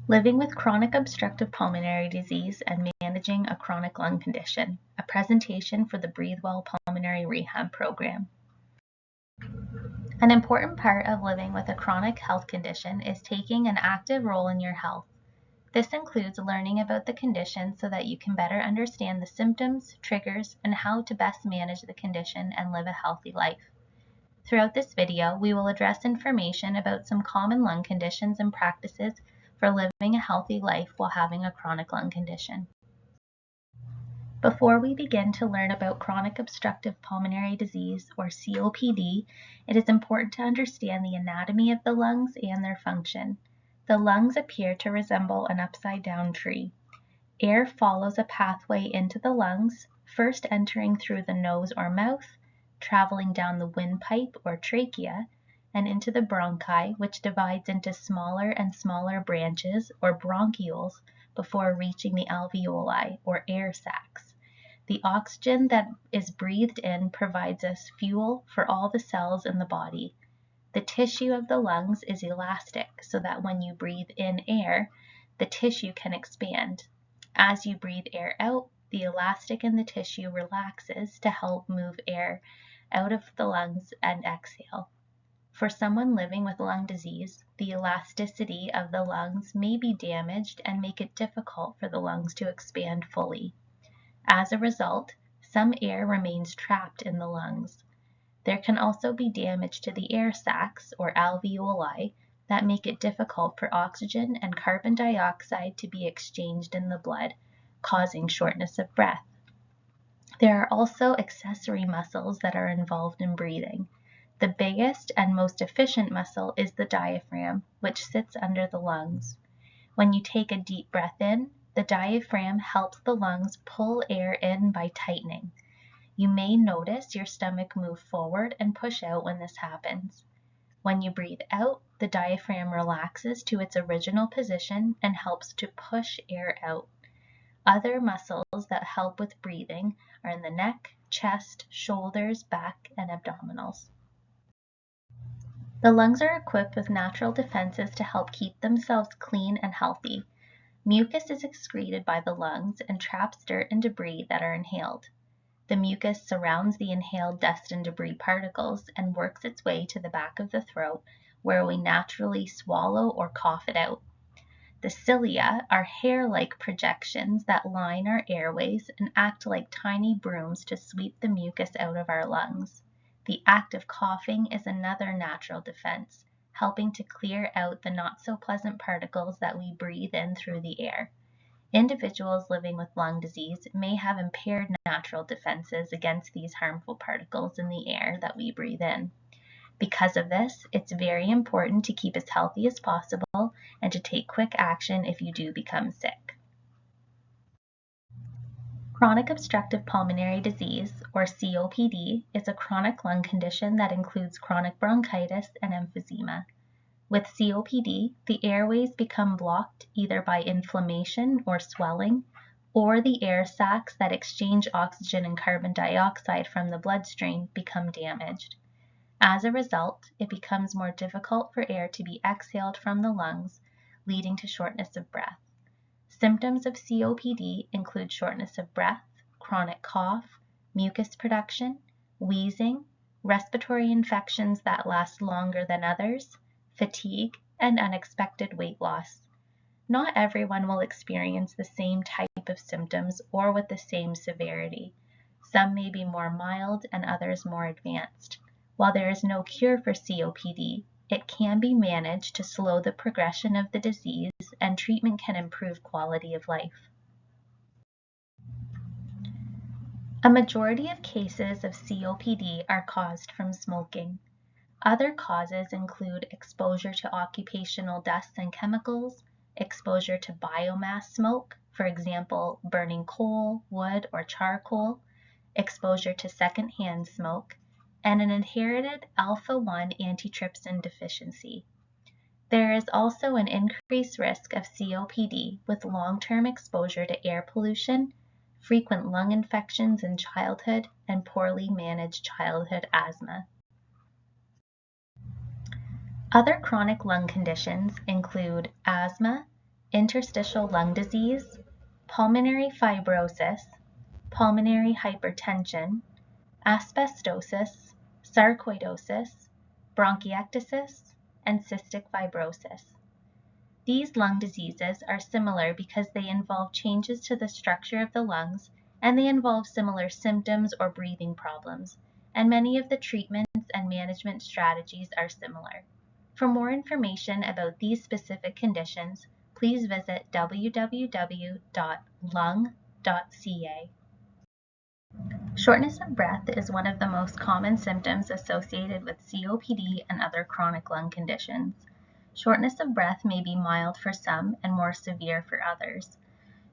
Living with chronic obstructive pulmonary disease and managing a chronic lung condition, a presentation for the Breathe Well Pulmonary Rehab Program. An important part of living with a chronic health condition is taking an active role in your health. This includes learning about the condition so that you can better understand the symptoms, triggers, and how to best manage the condition and live a healthy life. Throughout this video, we will address information about some common lung conditions and practices for living a healthy life while having a chronic lung condition. Before we begin to learn about chronic obstructive pulmonary disease, or COPD, it is important to understand the anatomy of the lungs and their function. The lungs appear to resemble an upside-down tree. Air follows a pathway into the lungs, first entering through the nose or mouth, traveling down the windpipe or trachea, and into the bronchi, which divides into smaller and smaller branches or bronchioles before reaching the alveoli or air sacs. The oxygen that is breathed in provides us fuel for all the cells in the body. The tissue of the lungs is elastic so that when you breathe in air, the tissue can expand. As you breathe air out, the elastic in the tissue relaxes to help move air out of the lungs and exhale. For someone living with lung disease, the elasticity of the lungs may be damaged and make it difficult for the lungs to expand fully. As a result, some air remains trapped in the lungs. There can also be damage to the air sacs, or alveoli, that make it difficult for oxygen and carbon dioxide to be exchanged in the blood, causing shortness of breath. There are also accessory muscles that are involved in breathing. The biggest and most efficient muscle is the diaphragm, which sits under the lungs. When you take a deep breath in, the diaphragm helps the lungs pull air in by tightening. You may notice your stomach move forward and push out when this happens. When you breathe out, the diaphragm relaxes to its original position and helps to push air out. Other muscles that help with breathing are in the neck, chest, shoulders, back, and abdominals. The lungs are equipped with natural defenses to help keep themselves clean and healthy. Mucus is excreted by the lungs and traps dirt and debris that are inhaled. The mucus surrounds the inhaled dust and debris particles and works its way to the back of the throat, where we naturally swallow or cough it out. The cilia are hair-like projections that line our airways and act like tiny brooms to sweep the mucus out of our lungs. The act of coughing is another natural defense, helping to clear out the not-so-pleasant particles that we breathe in through the air. Individuals living with lung disease may have impaired natural defenses against these harmful particles in the air that we breathe in. Because of this, it's very important to keep as healthy as possible and to take quick action if you do become sick. Chronic obstructive pulmonary disease, or COPD, is a chronic lung condition that includes chronic bronchitis and emphysema. With COPD, the airways become blocked either by inflammation or swelling, or the air sacs that exchange oxygen and carbon dioxide from the bloodstream become damaged. As a result, it becomes more difficult for air to be exhaled from the lungs, leading to shortness of breath. Symptoms of COPD include shortness of breath, chronic cough, mucus production, wheezing, respiratory infections that last longer than others, fatigue, and unexpected weight loss. Not everyone will experience the same type of symptoms or with the same severity. Some may be more mild and others more advanced. While there is no cure for COPD, it can be managed to slow the progression of the disease, and treatment can improve quality of life. A majority of cases of COPD are caused from smoking. Other causes include exposure to occupational dust and chemicals, exposure to biomass smoke, for example, burning coal, wood, or charcoal, exposure to secondhand smoke, and an inherited alpha-1 antitrypsin deficiency. There is also an increased risk of COPD with long-term exposure to air pollution, frequent lung infections in childhood, and poorly managed childhood asthma. Other chronic lung conditions include asthma, interstitial lung disease, pulmonary fibrosis, pulmonary hypertension, asbestosis, sarcoidosis, bronchiectasis, and cystic fibrosis. These lung diseases are similar because they involve changes to the structure of the lungs, and they involve similar symptoms or breathing problems, and many of the treatments and management strategies are similar. For more information about these specific conditions, please visit www.lung.ca. Shortness of breath is one of the most common symptoms associated with COPD and other chronic lung conditions. Shortness of breath may be mild for some and more severe for others.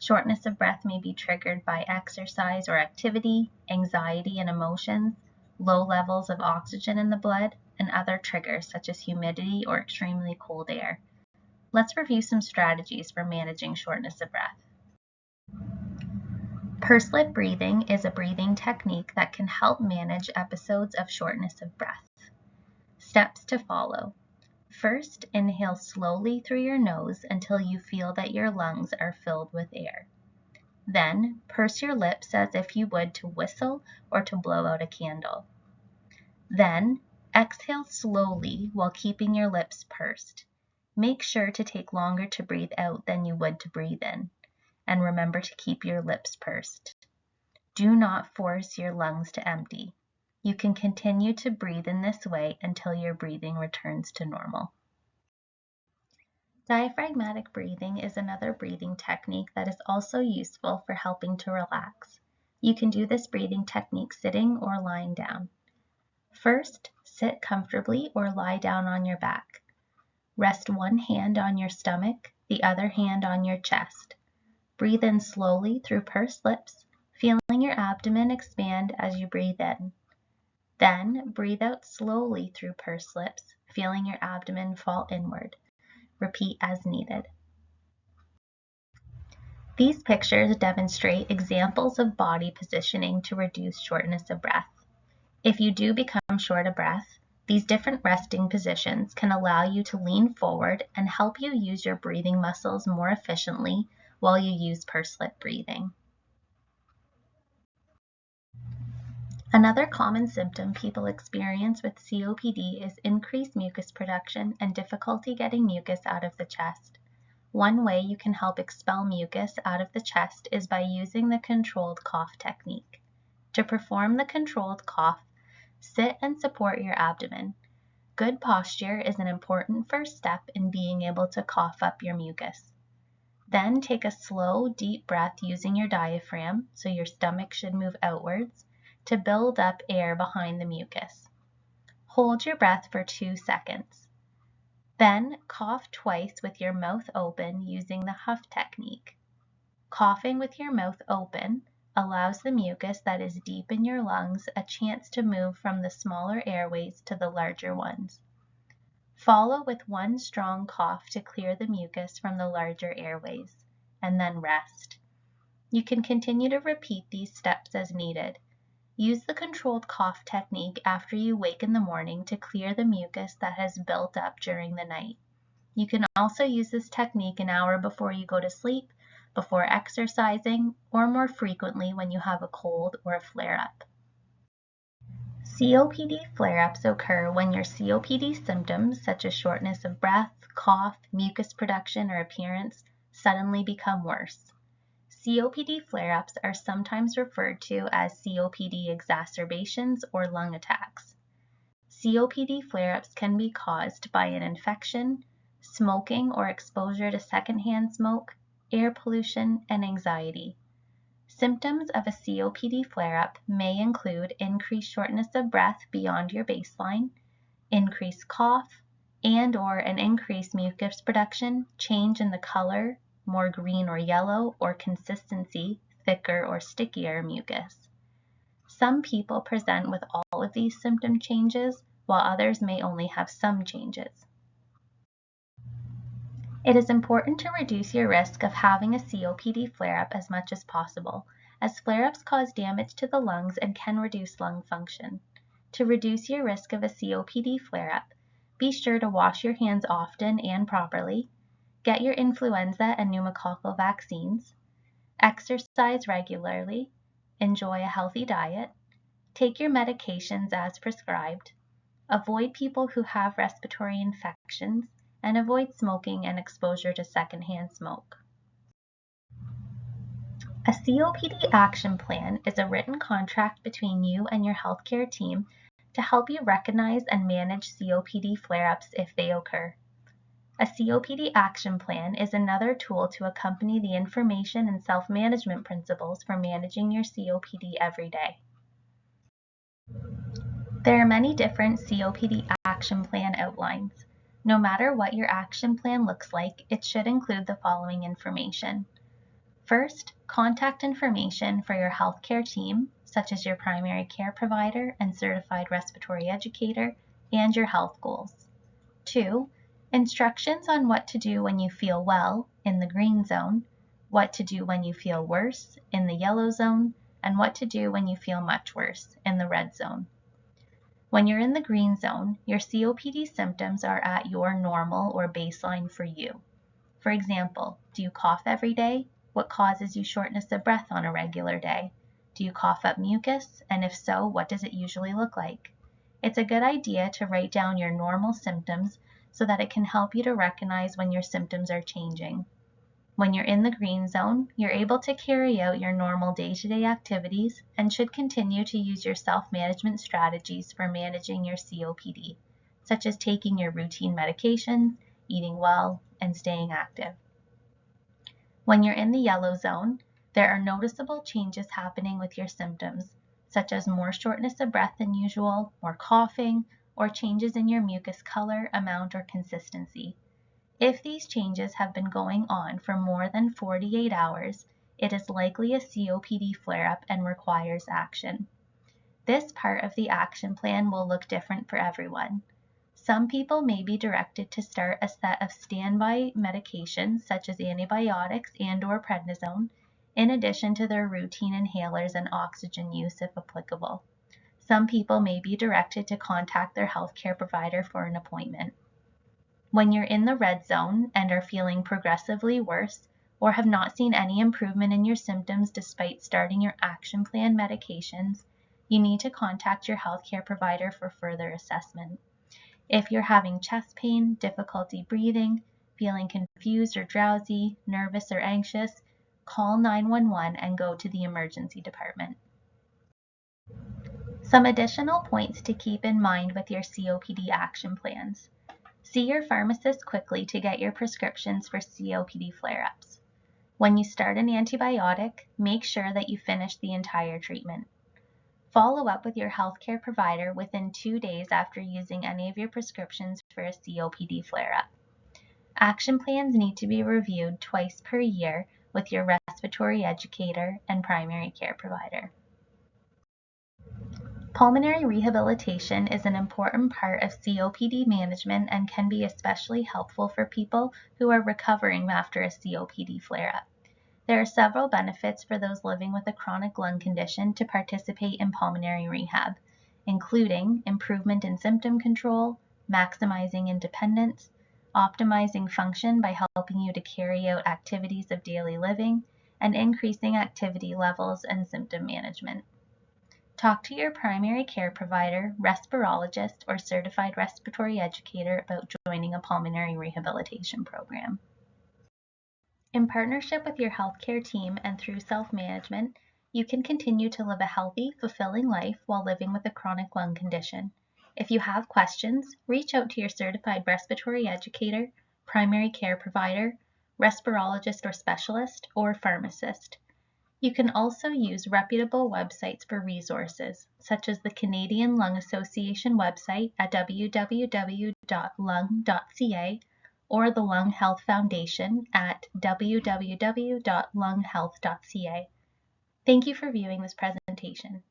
Shortness of breath may be triggered by exercise or activity, anxiety and emotions, low levels of oxygen in the blood, and other triggers such as humidity or extremely cold air. Let's review some strategies for managing shortness of breath. Pursed lip breathing is a breathing technique that can help manage episodes of shortness of breath. Steps to follow. First, inhale slowly through your nose until you feel that your lungs are filled with air. Then, purse your lips as if you would to whistle or to blow out a candle. Then, exhale slowly while keeping your lips pursed. Make sure to take longer to breathe out than you would to breathe in, and remember to keep your lips pursed. Do not force your lungs to empty. You can continue to breathe in this way until your breathing returns to normal. Diaphragmatic breathing is another breathing technique that is also useful for helping to relax. You can do this breathing technique sitting or lying down. First, sit comfortably or lie down on your back. Rest one hand on your stomach, the other hand on your chest. Breathe in slowly through pursed lips, feeling your abdomen expand as you breathe in. Then, breathe out slowly through pursed lips, feeling your abdomen fall inward. Repeat as needed. These pictures demonstrate examples of body positioning to reduce shortness of breath. If you do become short of breath, these different resting positions can allow you to lean forward and help you use your breathing muscles more efficiently while you use pursed lip breathing. Another common symptom people experience with COPD is increased mucus production and difficulty getting mucus out of the chest. One way you can help expel mucus out of the chest is by using the controlled cough technique. To perform the controlled cough, sit and support your abdomen. Good posture is an important first step in being able to cough up your mucus. Then take a slow, deep breath using your diaphragm, so your stomach should move outwards, to build up air behind the mucus. Hold your breath for 2 seconds. Then cough twice with your mouth open using the huff technique. Coughing with your mouth open allows the mucus that is deep in your lungs a chance to move from the smaller airways to the larger ones. Follow with one strong cough to clear the mucus from the larger airways, and then rest. You can continue to repeat these steps as needed. Use the controlled cough technique after you wake in the morning to clear the mucus that has built up during the night. You can also use this technique an hour before you go to sleep, before exercising, or more frequently when you have a cold or a flare-up. COPD flare-ups occur when your COPD symptoms, such as shortness of breath, cough, mucus production, or appearance, suddenly become worse. COPD flare-ups are sometimes referred to as COPD exacerbations or lung attacks. COPD flare-ups can be caused by an infection, smoking or exposure to secondhand smoke, air pollution, and anxiety. Symptoms of a COPD flare-up may include increased shortness of breath beyond your baseline, increased cough, and/or an increased mucus production, change in the color, more green or yellow, or consistency, thicker or stickier mucus. Some people present with all of these symptom changes, while others may only have some changes. It is important to reduce your risk of having a COPD flare-up as much as possible, as flare-ups cause damage to the lungs and can reduce lung function. To reduce your risk of a COPD flare-up, be sure to wash your hands often and properly, Get your influenza and pneumococcal vaccines. Exercise regularly. Enjoy a healthy diet. Take your medications as prescribed. Avoid people who have respiratory infections, and avoid smoking and exposure to secondhand smoke. A COPD action plan is a written contract between you and your healthcare team to help you recognize and manage COPD flare-ups if they occur. A COPD action plan is another tool to accompany the information and self-management principles for managing your COPD every day. There are many different COPD action plan outlines. No matter what your action plan looks like, it should include the following information. First, contact information for your healthcare team, such as your primary care provider and certified respiratory educator, and your health goals. 2, instructions on what to do when you feel well in the green zone, what to do when you feel worse in the yellow zone, and what to do when you feel much worse in the red zone. When you're in the green zone, your COPD symptoms are at your normal or baseline for you. For example, do you cough every day? What causes you shortness of breath on a regular day? Do you cough up mucus? And if so, what does it usually look like? It's a good idea to write down your normal symptoms so that it can help you to recognize when your symptoms are changing. When you're in the green zone, you're able to carry out your normal day-to-day activities and should continue to use your self-management strategies for managing your COPD, such as taking your routine medications, eating well, and staying active. When you're in the yellow zone, there are noticeable changes happening with your symptoms, such as more shortness of breath than usual, more coughing, or changes in your mucus color, amount, or consistency. If these changes have been going on for more than 48 hours, it is likely a COPD flare-up and requires action. This part of the action plan will look different for everyone. Some people may be directed to start a set of standby medications such as antibiotics and/or prednisone, in addition to their routine inhalers and oxygen use if applicable. Some people may be directed to contact their healthcare provider for an appointment. When you're in the red zone and are feeling progressively worse or have not seen any improvement in your symptoms despite starting your action plan medications, you need to contact your healthcare provider for further assessment. If you're having chest pain, difficulty breathing, feeling confused or drowsy, nervous or anxious, call 911 and go to the emergency department. Some additional points to keep in mind with your COPD action plans. See your pharmacist quickly to get your prescriptions for COPD flare-ups. When you start an antibiotic, make sure that you finish the entire treatment. Follow up with your healthcare provider within 2 days after using any of your prescriptions for a COPD flare-up. Action plans need to be reviewed twice per year with your respiratory educator and primary care provider. Pulmonary rehabilitation is an important part of COPD management and can be especially helpful for people who are recovering after a COPD flare-up. There are several benefits for those living with a chronic lung condition to participate in pulmonary rehab, including improvement in symptom control, maximizing independence, optimizing function by helping you to carry out activities of daily living, and increasing activity levels and symptom management. Talk to your primary care provider, respirologist, or certified respiratory educator about joining a pulmonary rehabilitation program. In partnership with your healthcare team and through self-management, you can continue to live a healthy, fulfilling life while living with a chronic lung condition. If you have questions, reach out to your certified respiratory educator, primary care provider, respirologist or specialist, or pharmacist. You can also use reputable websites for resources, such as the Canadian Lung Association website at www.lung.ca or the Lung Health Foundation at www.lunghealth.ca. Thank you for viewing this presentation.